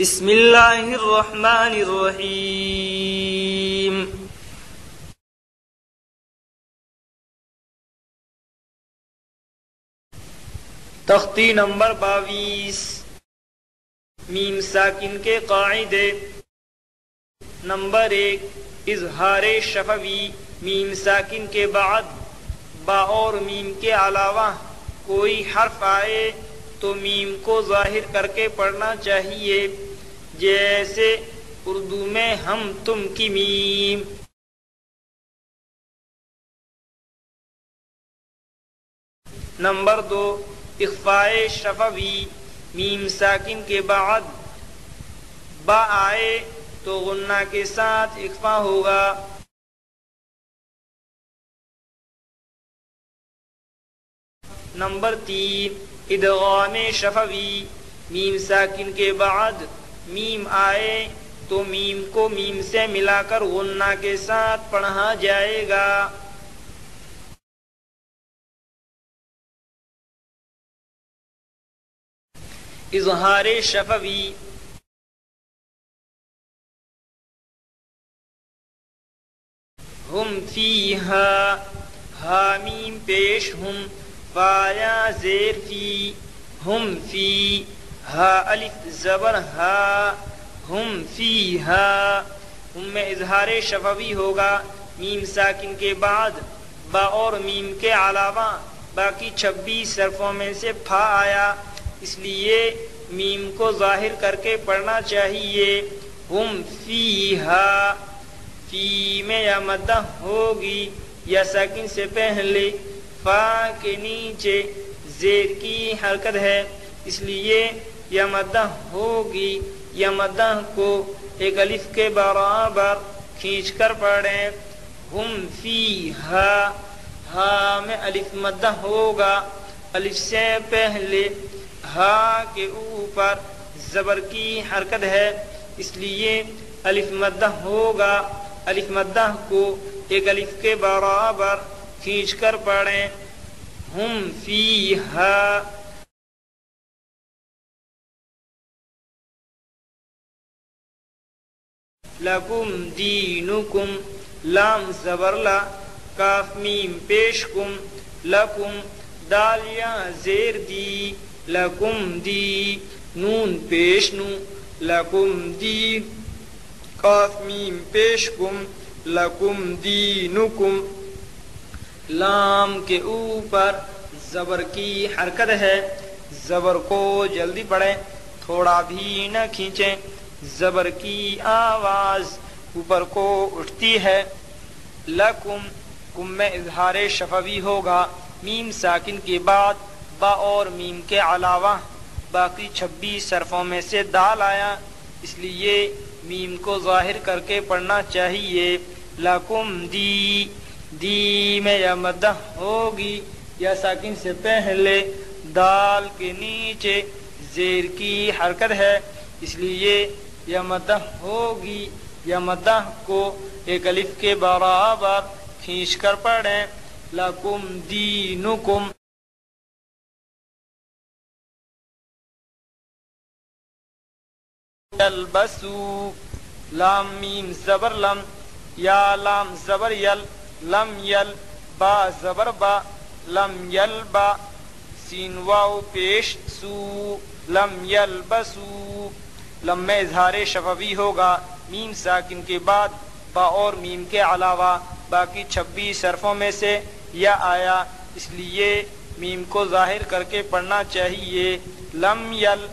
بسم اللہ الرحمن الرحیم تختی نمبر 22 میم ساکن کے قاعدے۔ نمبر 1، اظہار شفوی۔ میم ساکن کے بعد با اور میم کے علاوہ کوئی حرف آئے تو میم کو ظاہر کر کے پڑھنا چاہیے، جیسے اردو میں ہم تم کی میم۔ نمبر 2، اخفاء شفوی۔ میم ساکن کے بعد با آئے تو غنہ کے ساتھ اخفا ہوگا۔ نمبر 3، ادغام شفوی۔ میم ساکن کے بعد میم آئے تو میم کو میم سے ملا کر غنہ کے ساتھ پڑھا جائے گا۔ اظہار شفوی۔ ہم فیہا، ہا میم پیش ہم، فایا زیر فی، ہم فی، ہا الف زبر ہا، ہم فیہا۔ ہم میں اظہار شفوی ہوگا۔ میم ساکن کے بعد با اور میم کے علاوہ باقی 26 حرفوں میں سے پھا آیا، اس لیے میم کو ظاہر کر کے پڑھنا چاہیے۔ ہم فیہا، فی میں یا مدہ ہوگی یا ساکن سے پہلے، فا کے نیچے زیر کی حرکت ہے، اس لیے یا مدہ ہوگی۔ یا مدہ کو ایک الف کے برابر کھینچ کر پڑھیں۔ ہم فیہا، ہا میں الف مدہ ہوگا، الف سے پہلے ہا کے اوپر زبر کی حرکت ہے، اس لیے الف مدہ ہوگا۔ الف مدہ کو ایک الف کے برابر کھینچ کر پڑھیں۔ ہم فیہا۔ لکم دینکم، لام زبر لا، کاف میم پیش کم، لکم، دال یا زیر دی، لکم دی، نون پیش نو، لکم دی، کاف میم پیش کم، لکم دینکم۔ لام کے اوپر زبر کی حرکت ہے، زبر کو جلدی پڑھیں، تھوڑا بھی نہ کھینچیں، زبر کی آواز اوپر کو اٹھتی ہے۔ لکم، کم میں اظہار شفوی ہوگا۔ میم ساکن کے بعد با اور میم کے علاوہ باقی 26 حرفوں میں سے دال آیا، اس لیے میم کو ظاہر کر کے پڑھنا چاہیے۔ لکم دی، دی میں یا مدہ ہوگی یا ساکن سے پہلے، دال کے نیچے زیر کی حرکت ہے، اس لیے یا مدہ ہوگی۔ یا مدہ کو ایک الف کے برابر کھینچ کر پڑھیں۔ لکم دینکم۔ یلبسو، لام میم زبر لم، یا لام زبر یل، لم یل، با زبر با، لم یلبا، سین واو پیش سو، لم یلبسو۔ لم میں اظہار شفوی ہوگا۔ میم ساکن کے بعد با اور میم کے علاوہ باقی 26 حرفوں میں سے یا آیا، اس لیے میم کو ظاہر کر کے پڑھنا چاہیے۔ لم یل،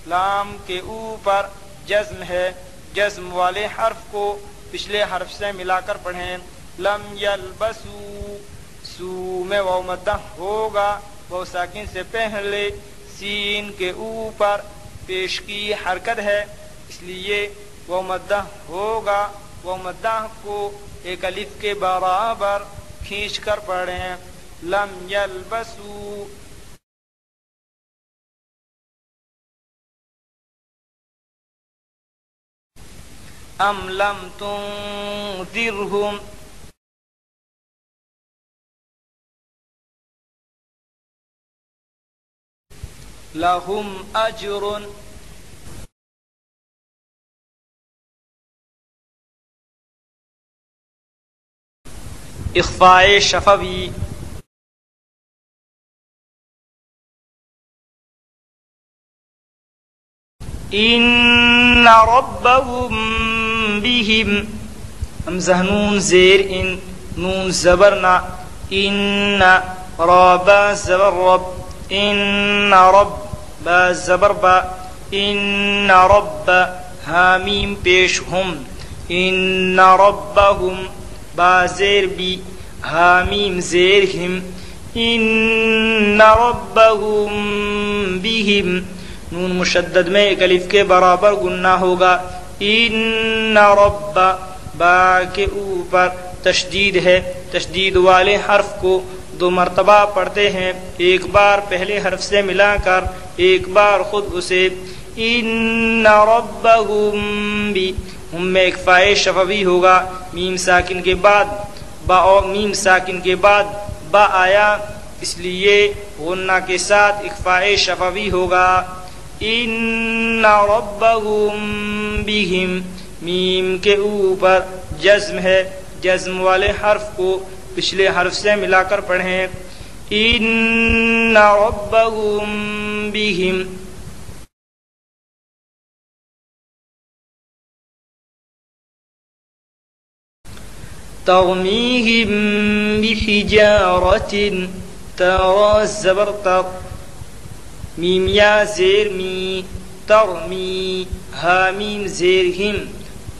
لام کے اوپر جزم ہے، جزم والے حرف کو پچھلے حرف سے ملا کر پڑھیں۔ لم یلبسو، سو میں واو مدہ ہوگا، واو ساکن سے پہلے سین کے اوپر پیش کی حرکت ہے، اس لیے واو مدہ ہوگا۔ واو مدہ کو ایک الف کے برابر کھینچ کر پڑھیں۔ لم یلبسو۔ ام لم تنذرہم، لہم اجر، اخفاء شفوی. ان ربهم بهم حمزہ نون زیر ان نون زبرنا ان رب زبر رب ان رب با زبر با ان رب حامیم پیش ہم ان ربهم با زیر بی حامیم زیر ہم ان ربهم بهم نون مشدد میں ایک الف کے برابر گننا ہوگا. ان رب با کے اوپر تشدید ہے. تشدید والے حرف کو 2 مرتبہ پڑھتے ہیں، ایک بار پہلے حرف سے ملا کر، ایک بار خود اسے. ان ربهم بی ہم میں اخفاء شفوی ہوگا. میم ساکن کے بعد با اور میم ساکن کے بعد با آیا، اس لیے غنہ کے ساتھ اخفاء شفوی ہوگا. ان ربهم بهم میم کے اوپر جزم ہے، جزم والے حرف کو پچھلے حرف سے ملا کر پڑھیں. ان ربهم بهم ترميهم بحجارة ترى زبر تر میم یا زیر می ترمی حامیم زیر ہم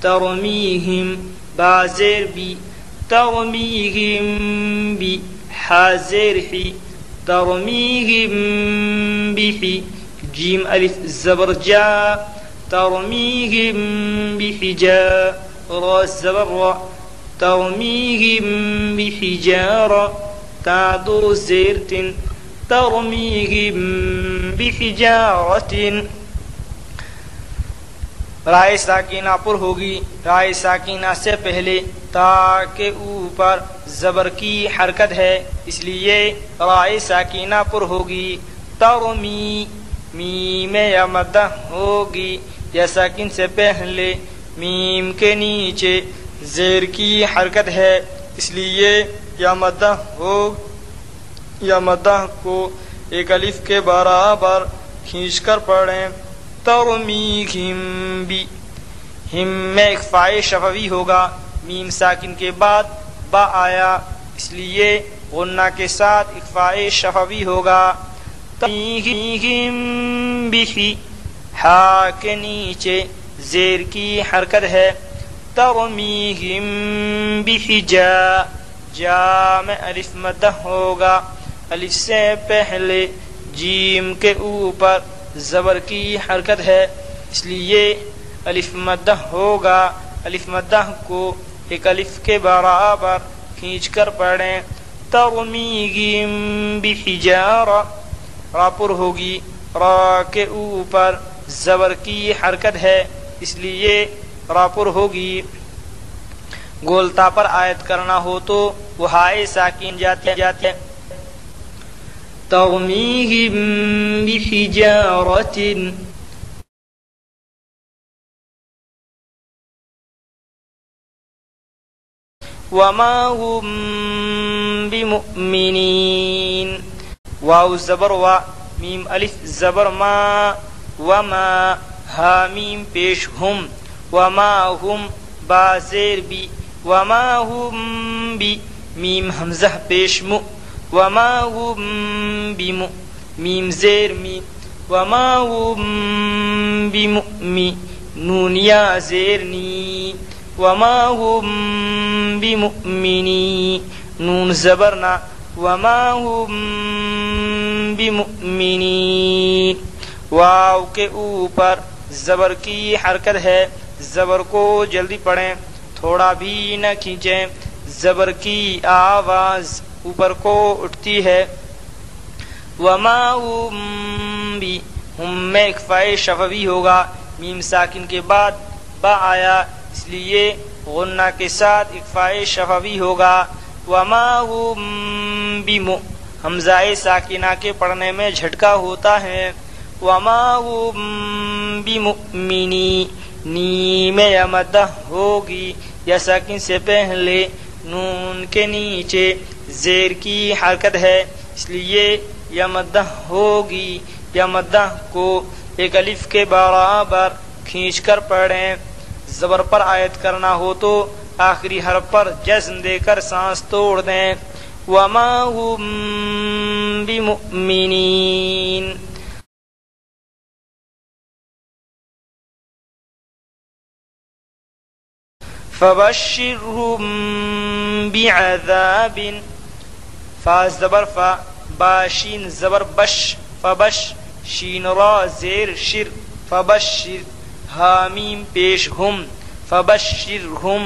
ترمیہم با زیر بی ترمیہم بی حا زیر حی ترمیہم بحی جیم الف زبر جا ترمیہم بحجا را زبر را ترمیہم بحجارة تا 2 زیر تن ترمیہم بحجارة رائے ساکینہ پر ہوگی. رائے ساکینہ سے پہلے تا کے اوپر زبر کی حرکت ہے، اس لیے رائے ساکینہ پر ہوگی. ترمی میم یا مدہ ہوگی، یا ساکن سے پہلے میم کے نیچے زیر کی حرکت ہے، اس لیے یا مدہ ہوگی. یا مدہ کو ایک الف کے برابر کھینچ کر پڑھیں. ترمیہم بی ہم میں اخفاء شفوی ہوگا. میم ساکن کے بعد با آیا، اس لیے غنہ کے ساتھ اخفاء شفوی ہوگا. ترمیہم بی ہا کے نیچے زیر کی حرکت ہے. ترمیہم بحجا جا میں الف مدہ ہوگا، الف سے پہلے جیم کے اوپر زبر کی حرکت ہے، اس لیے الف مدہ ہوگا. الف مدہ کو ایک الف کے برابر کھینچ کر پڑھیں. ترمیہم بحجارة را پر ہوگی، را کے اوپر زبر کی حرکت ہے، اس لیے را پر ہوگی. گولتا پر آیت کرنا ہو تو وہ ہائے ساکین جاتے. ترمیہم بحجارة وما هم بمؤمنین واو زبر و میم الف زبر ما وما ہا میم پیش ہم وما هم با زیر بی وما هم بی میم حمزہ پیش مو وما هم بمو میم زیر می وما هم بمؤمن نون یا زیر نی وما هم بمؤمنین نون زبرنا وما هم بمؤمنین. واو کے اوپر زبر کی حرکت ہے، زبر کو جلدی پڑھیں، تھوڑا بھی نہ کھینچیں. زبر کی آواز اوپر کو اٹھتی ہے. وما هم بی ہم میں اخفاء شفوی ہوگا. میم ساکن کے بعد با آیا، اس لیے غنہ کے ساتھ اخفاء شفوی ہوگا. وما هم بمو حمزہ ساکنہ کے پڑھنے میں جھٹکا ہوتا ہے. وما هم بمؤمنی نی میں یا مدہ ہوگی، یا ساکن سے پہلے نون کے نیچے زیر کی حرکت ہے، اس لیے یا مدہ ہوگی، یا مدہ کو ایک الف کے برابر کھینچ کر پڑھیں۔ زبر پر آیت کرنا ہو تو آخری حرف پر جزم دے کر سانس توڑ دیں۔ وما هم بمؤمنین، فبشرهم بعذاب، فا زبر فا، باشین زبر بش، فبش، شین را زیر شر، فبشر، حامیم پیش ہم، فبشرهم،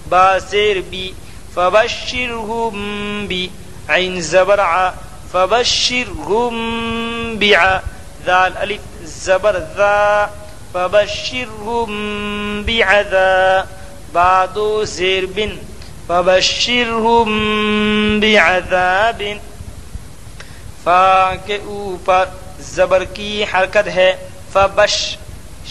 با زیر بی، فبشرهم بی، عین زبر ع، فبشرهم بعا، ذال الف زبر ذا، فبشرهم بعذاب، بعدو زیر بن، فبشرهم بعذاب، فا کے اوپر زبر کی حرکت ہے، فبش،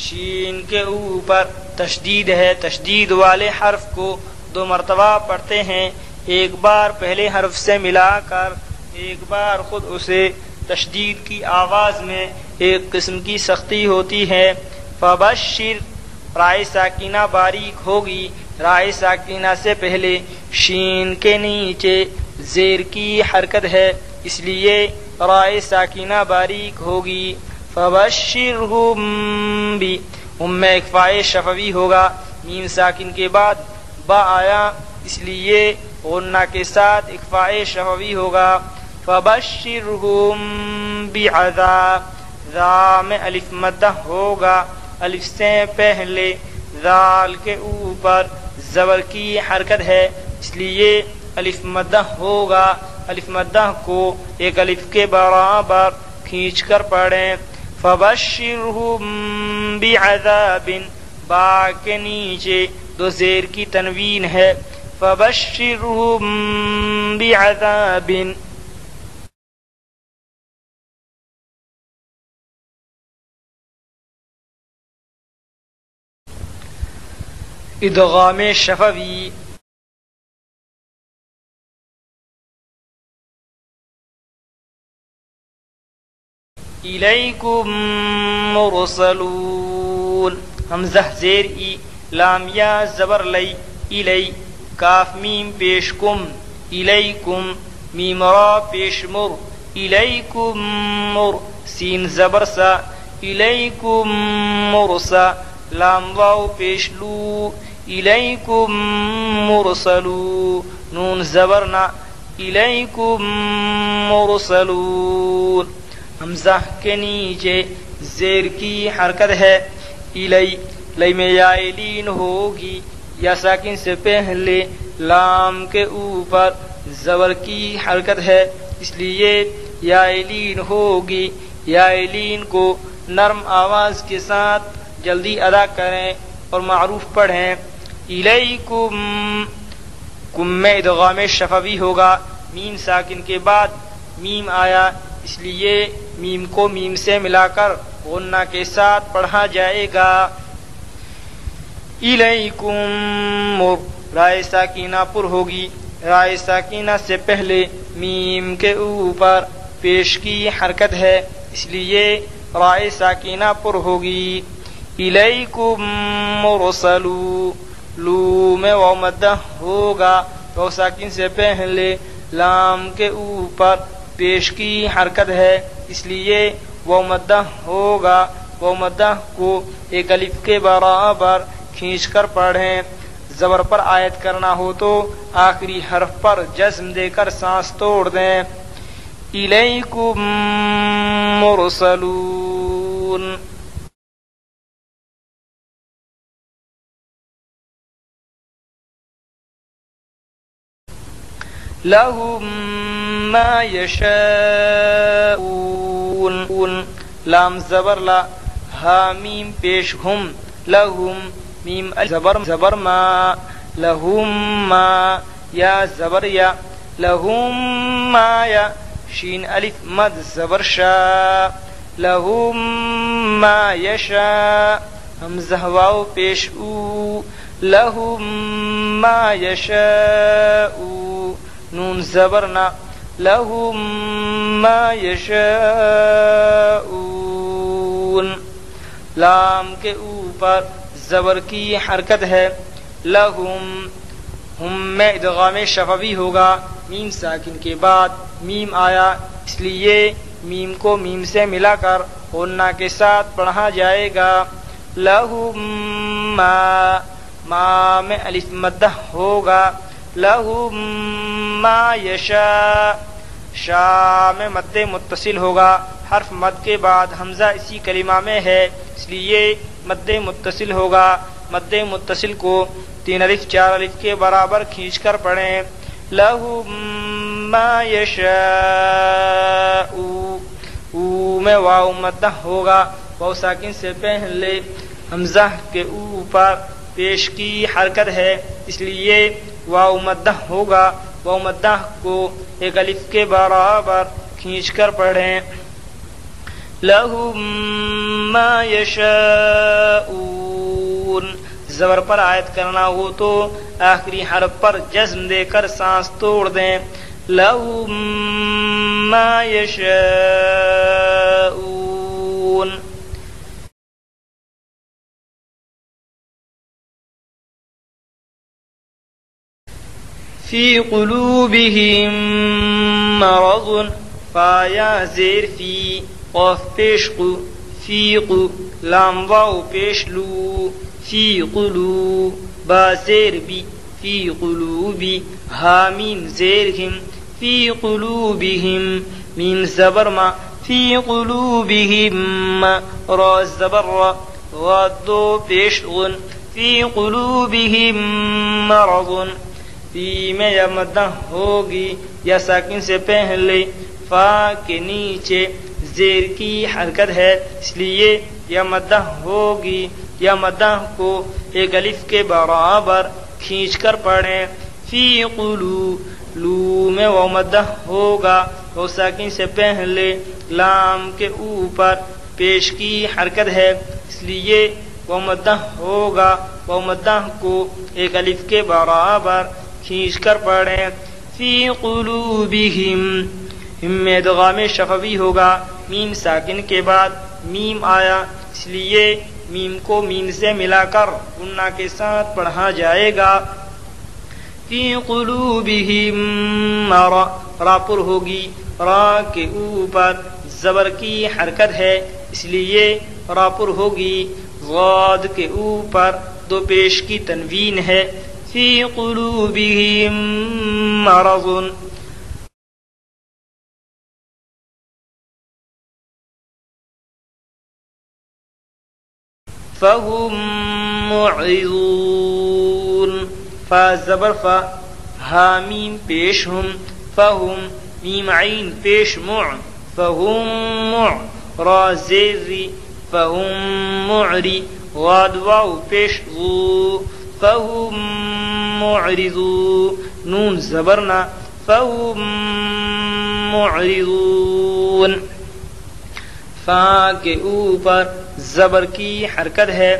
شین کے اوپر تشدید ہے، تشدید والے حرف کو 2 مرتبہ پڑھتے ہیں، ایک بار پہلے حرف سے ملا کر، ایک بار خود اسے۔ تشدید کی آواز میں ایک قسم کی سختی ہوتی ہے۔ فبشر، رائے ساکینہ باریک ہوگی، رائے ساکینہ سے پہلے شین کے نیچے زیر کی حرکت ہے، اس لیے رائے ساکینہ باریک ہوگی۔ فبشرهم بی، میں اخفاء شفوی ہوگا، میم ساکن کے بعد با آیا، اس لیے غنہ کے ساتھ اخفاء شفوی ہوگا۔ فبشرهم بعذاب، ذا میں الف مدہ ہوگا، الف سے پہلے ذال کے اوپر زبر کی حرکت ہے، اس لیے الف مدہ ہوگا، الف مدہ کو ایک الف کے برابر کھینچ کر پڑھیں۔ فبشرهم بعذاب، با کے نیچے 2 زیر کی تنوین ہے، فبشرهم بعذاب، ادغام شفوی۔ الیکم مرسلون، حمزہ زیر ای، لام یا زبر لی، الی، کاف میم پیش کم، الیکم، میم را پیش مر، الیکم مر، سین زبر سا، الیکم مرسا، لام واو پیش لو، الیکم مرسلون، نون زبرنا، الیکم مرسلون، حمزہ کے نیچے زیر کی حرکت ہے، الی، لی میں یا لین ہوگی، یا ساکن سے پہلے لام کے اوپر زبر کی حرکت ہے، اس لیے یا لین ہوگی، یا لین کو نرم آواز کے ساتھ جلدی ادا کریں اور معروف پڑھیں۔ الیکم، کم میں ادغام شفوی ہوگا، میم ساکن کے بعد میم آیا، اس لیے میم کو میم سے ملا کر غنہ کے ساتھ پڑھا جائے گا۔ الیکم مر، رائے ساکینہ پر ہوگی، رائے ساکینہ سے پہلے میم کے اوپر پیش کی حرکت ہے، اس لیے رائے ساکینہ پر ہوگی۔ الیکم مرسلون، لو میں واو مدہ ہوگا، واو ساکن سے پہلے لام کے اوپر پیش کی حرکت ہے، اس لیے واو مدہ ہوگا، واو مدہ کو ایک الف کے برابر کھینچ کر پڑھیں۔ زبر پر آیت کرنا ہو تو آخری حرف پر جزم دے کر سانس توڑ دیں۔ الیکم مرسلون، لهم ما يشاءون، لام زبر لا، ہا میم پیش ہم، لهم، میم زبر ما، لهم ما، یا زبر یا، لهم ما یا، شین الف مد زبر شا، لهم ما یشاء، حمزہ واو پیش او، لہم ما یشاءون نون زبرنا لہم ما یشاءون لام کے اوپر زبر کی حرکت ہے لہم ہم میں ادغام شفوی ہوگا میم ساکن کے بعد میم آیا اس لیے میم کو میم سے ملا کر غنہ کے ساتھ پڑھا جائے گا لہم ما میں الف مدہ ہوگا لہم ما یشاء شاء میں مد متصل ہوگا حرف مد کے بعد حمزہ اسی کلمہ میں ہے اس لیے مد متصل ہوگا مد متصل کو 3 الف 4 الف کے برابر کھینچ کر پڑھیں لہم ما یشاء او میں واو مدہ ہوگا واو ساکن سے پہلے حمزہ کے اوپر پیش کی حرکت ہے اس لیے واو مدہ ہوگا واو مدہ کو 1 الف کے برابر کھینچ کر پڑھیں لہم ما یشاءون زبر پر آیت کرنا ہو تو آخری حرف پر جزم دے کر سانس توڑ دیں لہم ما یشاءون فی قلوبہم مرض فا یا زیر فی قاف پیش قو فی قو لام واو پیش لو فی قلو با زیر بی فی قلوبی حامین زیر ہم فی قلوبہم میم زبر ما فی قلوبہم را زبر را غادو پیش غن فی قلوبہم مرض فی میں یا مدہ ہوگی یا ساکن سے پہلے فا کے نیچے زیر کی حرکت ہے اس لیے یا مدہ ہوگی یا مدہ کو 1 الف کے برابر کھینچ کر پڑھیں فی قلو لو میں وہ مدہ ہوگا وہ ساکن سے پہلے لام کے اوپر پیش کی حرکت ہے اس لیے وہ مدہ ہوگا وہ مدہ کو 1 الف کے برابر کھینچ کر پڑھیں فی قلوبہم میں ادغام شفوی ہوگا میم ساکن کے بعد میم آیا اس لیے میم کو میم سے ملا کر غنہ کے ساتھ پڑھا جائے گا فی قلوبہم را پر ہوگی را کے اوپر زبر کی حرکت ہے اس لیے را پر ہوگی غاد کے اوپر 2 پیش کی تنوین ہے فی قلوبہم مرض فہم معرضون فا زبر فا حامیم پیش ہم فہم میم عین پیش مع فہم مع را زیر ری فہم معری غاد واو پیش غو فہم معرضون نون زبرنا فہم معرضون فا کے اوپر زبر کی حرکت ہے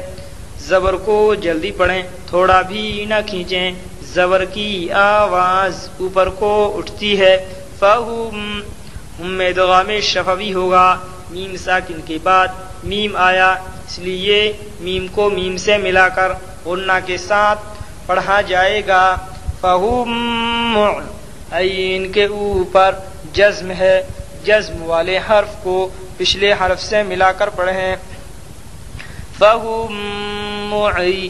زبر کو جلدی پڑھیں تھوڑا بھی نہ کھینچیں زبر کی آواز اوپر کو اٹھتی ہے فہم میں ادغام شفوی ہوگا میم ساکن کے بعد میم آیا اس لیے میم کو میم سے ملا کر غنہ کے ساتھ پڑھا جائے گا فہم عین کے اوپر جزم ہے جزم والے حرف کو پچھلے حرف سے ملا کر پڑھیں فہم معی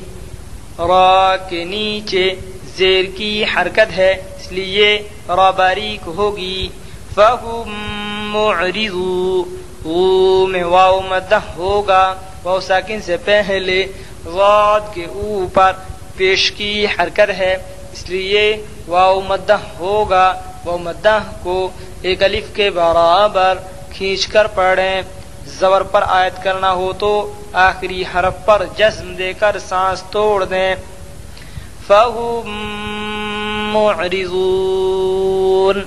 را کے نیچے زیر کی حرکت ہے اس لیے را باریک ہوگی فہم معرضو غو میں واو مدہ ہوگا واو ساکن سے پہلے غاد کے اوپر پیش کی حرکت ہے اس لیے واو مدہ ہوگا واو مدہ کو 1 الف کے برابر کھینچ کر پڑھیں زبر پر آیت کرنا ہو تو آخری حرف پر جزم دے کر سانس توڑ دیں فہم معرضون